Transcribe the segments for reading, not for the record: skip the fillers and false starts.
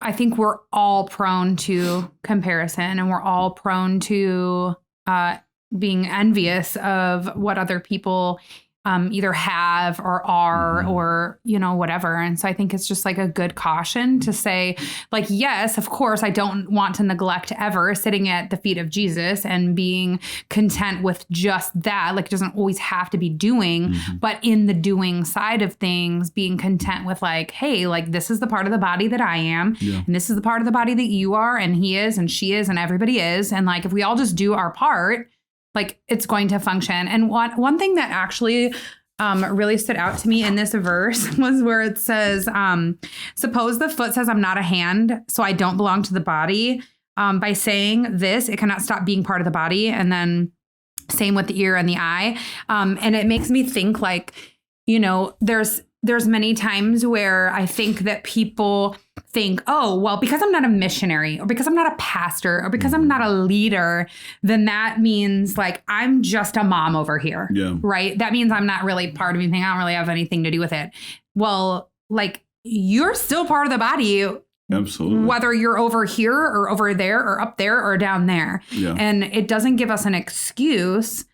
I think we're all prone to comparison, and we're all prone to being envious of what other people either have or are or, whatever. And so I think it's just like a good caution to say, like, yes, of course, I don't want to neglect ever sitting at the feet of Jesus and being content with just that. Like, it doesn't always have to be doing, but in the doing side of things, being content with like, hey, like, this is the part of the body that I am. And this is the part of the body that you are, and he is, and she is, and everybody is. And like, if we all just do our part, like, it's going to function. And one thing that actually really stood out to me in this verse was where it says, suppose the foot says, I'm not a hand, so I don't belong to the body. By saying this, it cannot stop being part of the body. And then same with the ear and the eye. And it makes me think like, there's many times where I think that people think, oh, well, because I'm not a missionary or because I'm not a pastor or because I'm not a leader, then that means like I'm just a mom over here. Yeah. Right. That means I'm not really part of anything. I don't really have anything to do with it. Well, like, you're still part of the body. Absolutely. Whether you're over here or over there or up there or down there. Yeah. And it doesn't give us an excuse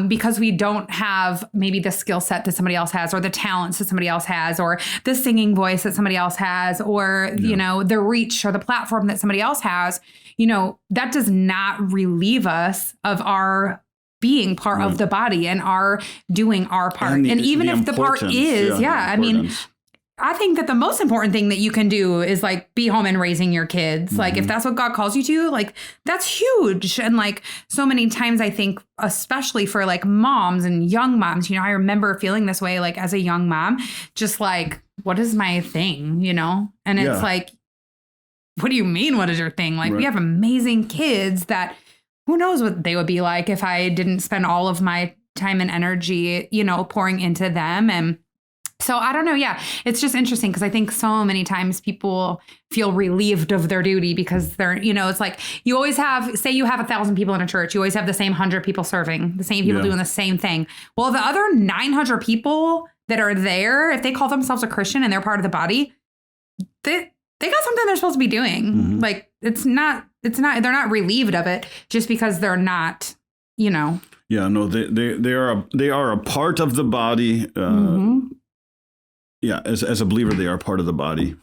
because we don't have maybe the skill set that somebody else has, or the talents that somebody else has, or the singing voice that somebody else has, or, the reach or the platform that somebody else has. That does not relieve us of our being part of the body and our doing our part. And even if the part is, I mean, I think that the most important thing that you can do is like be home and raising your kids. Like, if that's what God calls you to, like, that's huge. And like, so many times I think, especially for like moms and young moms, I remember feeling this way, like as a young mom, just like, what is my thing, And it's like, what do you mean? What is your thing? Like, we have amazing kids that who knows what they would be like if I didn't spend all of my time and energy, pouring into them. And so I don't know. Yeah, it's just interesting because I think so many times people feel relieved of their duty because they're, it's like you always have, say you have 1,000 people in a church, you always have the same 100 people serving, the same people doing the same thing. Well, the other 900 people that are there, if they call themselves a Christian and they're part of the body, they got something they're supposed to be doing. Like they're not relieved of it just because they're not, Yeah, no, they are a part of the body. Yeah, as a believer, they are part of the body.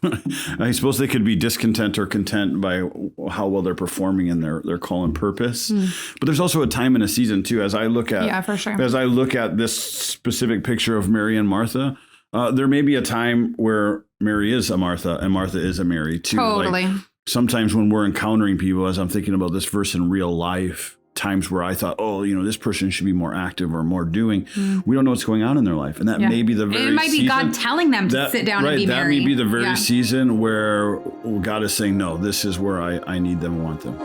I suppose they could be discontent or content by how well they're performing in their call and purpose. But there's also a time and a season too. As I look at, for sure. As I look at this specific picture of Mary and Martha, there may be a time where Mary is a Martha and Martha is a Mary too. Totally. Like, sometimes when we're encountering people, as I'm thinking about this verse in real life, times where I thought, this person should be more active or more doing. We don't know what's going on in their life. And that may be the very season. It might be God telling them to sit down and be Mary. That may be the very season where God is saying, no, this is where I need them and want them.